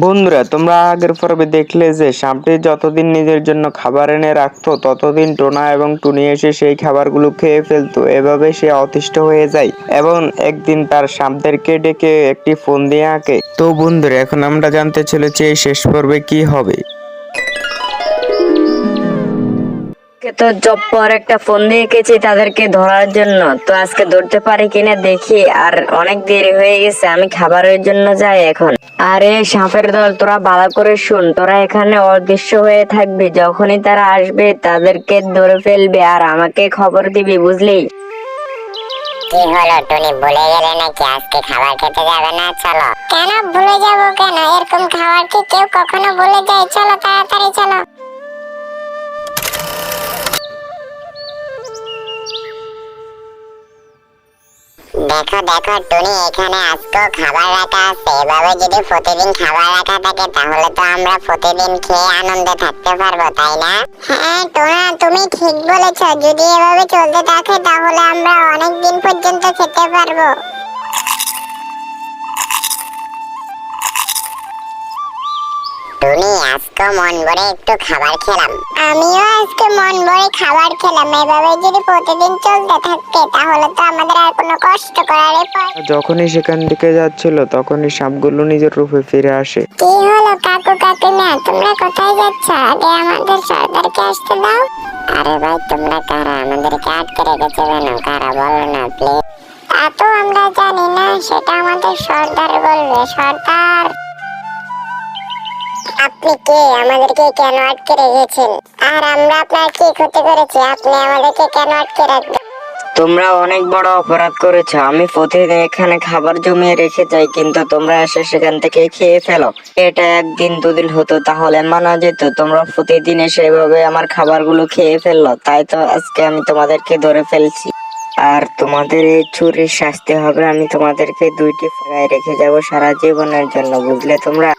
বন্ধুরা, তোমরা আগের পর্বে দেখলে যে সাপটি যতদিন নিজের জন্য খাবার এনে রাখতো ততদিন টোনা এবং টুনি এসে সেই খাবারগুলো খেয়ে ফেলতো। এভাবে সে অতিষ্ঠ হয়ে যায় এবং একদিন তার সাপদেরকে ডেকে একটি ফোন দিয়ে আঁকে। তো বন্ধুরা, এখন আমরা জানতে চলেছি এই শেষ পর্বে কি হবে। তো জব পর একটা ফোন দিয়ে গেছি তাদেরকে ধরার জন্য। তো আজকে ধরতে পারি কিনা দেখি। আর অনেক দেরি হয়ে গেছে, আমি খাবারের জন্য যাই এখন। আরে সাপের দল, তোরা ভালো করে শুন, তোরা এখানে অদৃশ্য হয়ে থাকবি। যখনই তারা আসবে তাদেরকে ধরে ফেলবে আর আমাকে খবর দিবি, বুঝলি? কি হলো টুনি, ভুলে গেলে নাকি আজকে খাবার খেতে যাবে না? চলো। কেন ভুলে যাবো কেন? এরকম খাবার কি কেউ কখনো ভুলে যায়? চলো তাড়াতাড়ি চলো। দেখো দেখো টুনি, এখানে আজকেও খাবার রাখা আছে। এভাবে যদি প্রতিদিন খাবার রাখা থাকে তাহলে তো আমরা প্রতিদিন খেয়ে আনন্দে থাকতে পারবো, তাই না? হ্যাঁ টোনা, তুমি ঠিক বলেছো। যদি এভাবে চলতে থাকে তাহলে আমরা অনেক দিন পর্যন্ত খেতে পারবো। টুনি, আজকে মন ভরে একটু খাবার খেলাম। আমিও আজকে মন ভরে খাবার খেলাম। এভাবে যদি প্রতিদিন চলতে থাকে তাহলে তো আমাদের আর কোনো কষ্ট করারই যখনই সেখান থেকে যাচ্ছিল তখনই সাপগুলো নিজের রূপে ফিরে আসে। কি হলো কাকু কাকিমা, তোমরা কোথায় যাচ্ছ? আগে আমাদের সর্দারকে আসতে দাও। আরে ভাই, তোমরা কারা? আমাদেরকে আটকে রেখেছো কেন? কারা বলো না প্লিজ। তা তো আমরা জানি না, সেটা আমাদের সর্দার বলবে। সর্দার, আপনি কে? আমাদেরকে কেন আটকে রেখেছেন? আর আমরা আপনার কি ক্ষতি করেছি আপনি আমাদেরকে কেন আটকে রাখবেন? তোমরা অনেক বড় অপরাধ করেছো। আমি প্রতিদিন এখানে খাবার জমিয়ে রেখে যাই, কিন্তু তোমরা এসে সেখান থেকে খেয়ে ফেলো। এটা একদিন দুদিন হতো তাহলে মানা যেত। তোমরা প্রতিদিন এসে এভাবে আমার খাবারগুলো খেয়ে ফেললো, তাই তো আজকে আমি তোমাদেরকে ধরে ফেলছি। আর তোমাদের এই চুরির শাস্তি হবে। আমি তোমাদেরকে 2টি ফাঁড়ায় রেখে যাব সারা জীবনের জন্য, বুঝলে তোমরা?